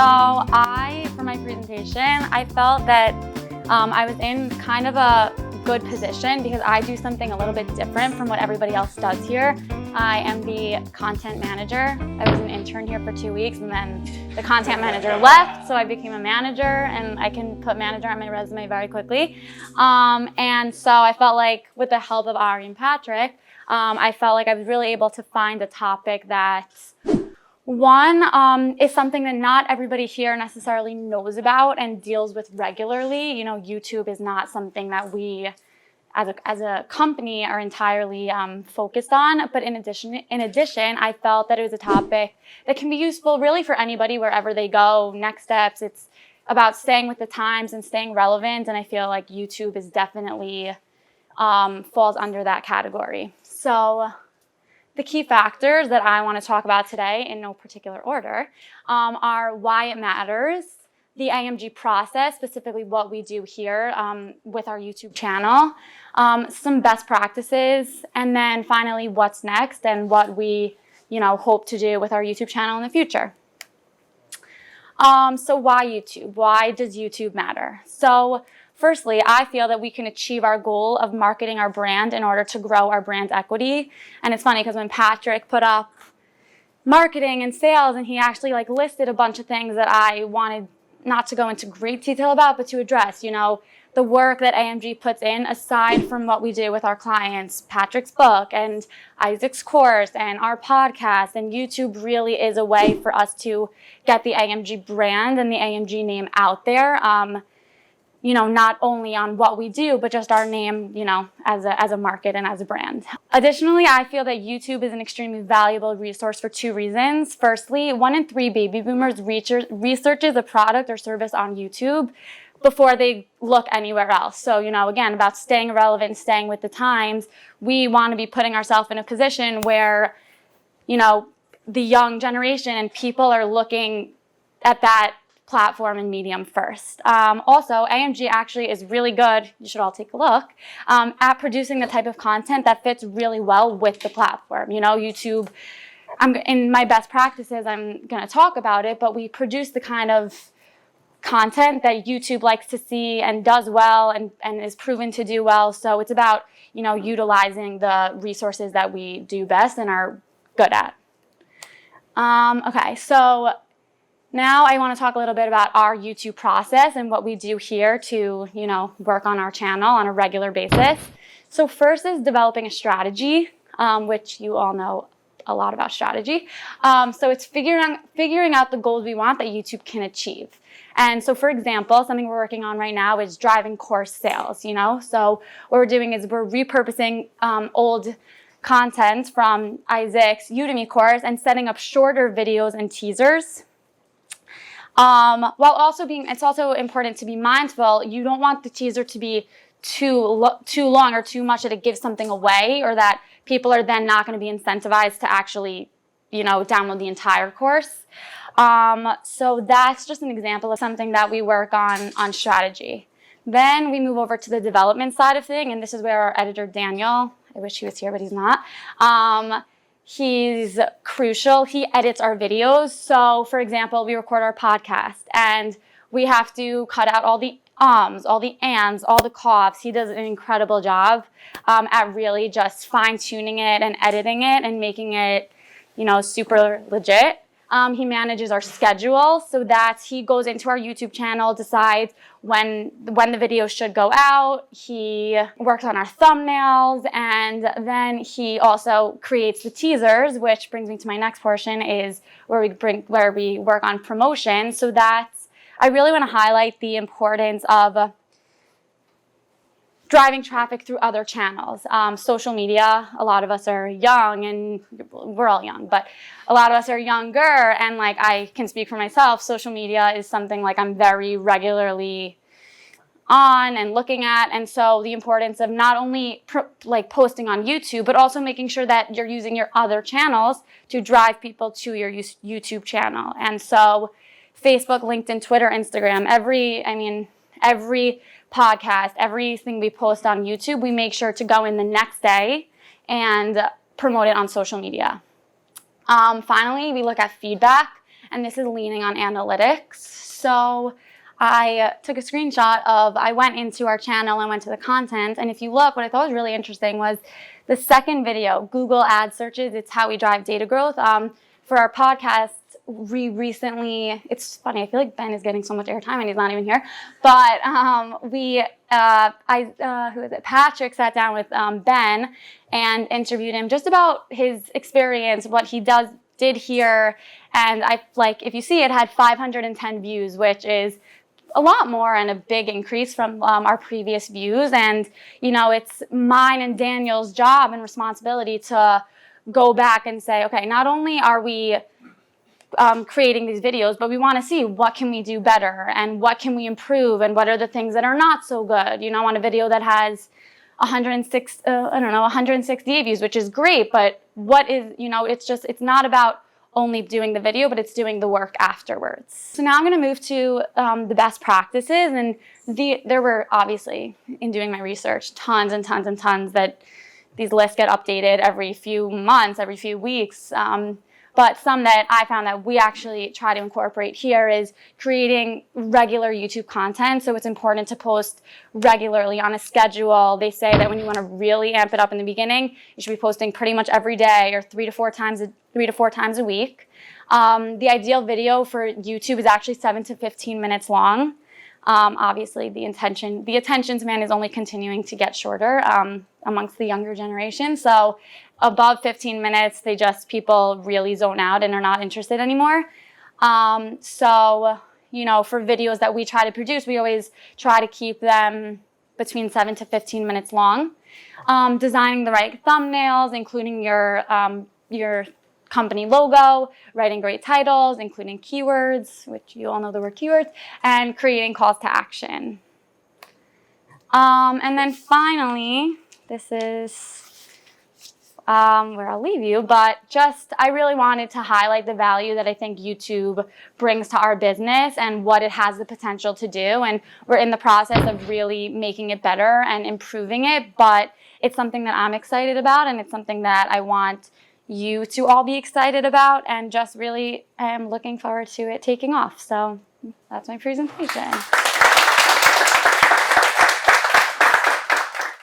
For my presentation, I felt that I was in kind of a good position because I do something a little bit different from what everybody else does here. I am the content manager. I was an intern here for 2 weeks and then the content manager left, so I became a manager, and I can put manager on my resume very quickly. And so I felt like with the help of Ari and Patrick, I felt like I was really able to find a topic that is something that not everybody here necessarily knows about and deals with regularly. You know, YouTube is not something that we as a company are entirely focused on. But in addition, I felt that it was a topic that can be useful really for anybody wherever they go. Next steps, it's about staying with the times and staying relevant. And I feel like YouTube is definitely falls under that category. So the key factors that I want to talk about today, in no particular order, are why it matters, the AMG process, specifically what we do here with our YouTube channel, some best practices, and then finally what's next and what we hope to do with our YouTube channel in the future. So why YouTube? Why does YouTube matter? So firstly, I feel that we can achieve our goal of marketing our brand in order to grow our brand equity. And it's funny because when Patrick put up marketing and sales, and he actually listed a bunch of things that I wanted not to go into great detail about, but to address, the work that AMG puts in aside from what we do with our clients, Patrick's book and Isaac's course and our podcast, and YouTube really is a way for us to get the AMG brand and the AMG name out there. Not only on what we do, but just our name, as a market and as a brand. Additionally, I feel that YouTube is an extremely valuable resource for two reasons. Firstly, 1 in 3 baby boomers researches a product or service on YouTube before they look anywhere else. So, again, about staying relevant, staying with the times, we want to be putting ourselves in a position where, the young generation and people are looking at that platform and medium first. Also, AMG actually is really good, you should all take a look, at producing the type of content that fits really well with the platform. YouTube, in my best practices, I'm going to talk about it, but we produce the kind of content that YouTube likes to see and does well and is proven to do well. So it's about, utilizing the resources that we do best and are good at. Okay, so now I want to talk a little bit about our YouTube process and what we do here to, work on our channel on a regular basis. So first is developing a strategy, which you all know a lot about strategy. So it's figuring out the goals we want that YouTube can achieve. And so, for example, something we're working on right now is driving course sales, So what we're doing is we're repurposing old content from Isaac's Udemy course and setting up shorter videos and teasers. While also it's also important to be mindful, you don't want the teaser to be too long or too much that it gives something away, or that people are then not going to be incentivized to actually, download the entire course. So that's just an example of something that we work on strategy. Then we move over to the development side of things, and this is where our editor, Daniel, I wish he was here, but he's not. He's crucial. He edits our videos. So, for example, we record our podcast and we have to cut out all the ums, all the ands, all the coughs. He does an incredible job at really just fine-tuning it and editing it and making it, super legit. He manages our schedule so that he goes into our YouTube channel, decides when the video should go out. He works on our thumbnails, and then he also creates the teasers, which brings me to my next portion, is where we work on promotion. So that's, I really want to highlight the importance of driving traffic through other channels. Social media, a lot of us are young, and we're all young, but a lot of us are younger, and I can speak for myself, social media is something I'm very regularly on and looking at. And so the importance of not only posting on YouTube, but also making sure that you're using your other channels to drive people to your YouTube channel. And so Facebook, LinkedIn, Twitter, Instagram, every podcast, everything we post on YouTube, we make sure to go in the next day and promote it on social media. Finally, we look at feedback and this is leaning on analytics. So I took a screenshot I went into our channel and went to the content, and if you look, what I thought was really interesting was the second video, Google ad searches, it's how we drive data growth. For our podcast, we recently, it's funny, I feel like Ben is getting so much airtime and he's not even here, but who is it? Patrick sat down with Ben and interviewed him just about his experience, what he did here, and if you see, it had 510 views, which is a lot more and a big increase from our previous views. And it's mine and Daniel's job and responsibility to go back and say, okay, not only are we creating these videos, but we want to see what can we do better and what can we improve and what are the things that are not so good. On a video that has 160 views, which is great, but what is, it's not about only doing the video, but it's doing the work afterwards. So now I'm going to move to the best practices, and there were obviously, in doing my research, tons and tons and tons that these lists get updated every few months, every few weeks. But some that I found that we actually try to incorporate here is creating regular YouTube content. So it's important to post regularly on a schedule. They say that when you want to really amp it up in the beginning, you should be posting pretty much every day or 3 to 4 times a week. The ideal video for YouTube is actually 7 to 15 minutes long. Obviously, the attention span is only continuing to get shorter amongst the younger generation. So above 15 minutes, people really zone out and are not interested anymore. For videos that we try to produce, we always try to keep them between 7 to 15 minutes long. Designing the right thumbnails, including your company logo, writing great titles, including keywords, which you all know the word keywords, and creating calls to action. And then finally, this is where I'll leave you, but I really wanted to highlight the value that I think YouTube brings to our business and what it has the potential to do. And we're in the process of really making it better and improving it, but it's something that I'm excited about, and it's something that I want you to all be excited about, and just really am looking forward to it taking off. So that's my presentation.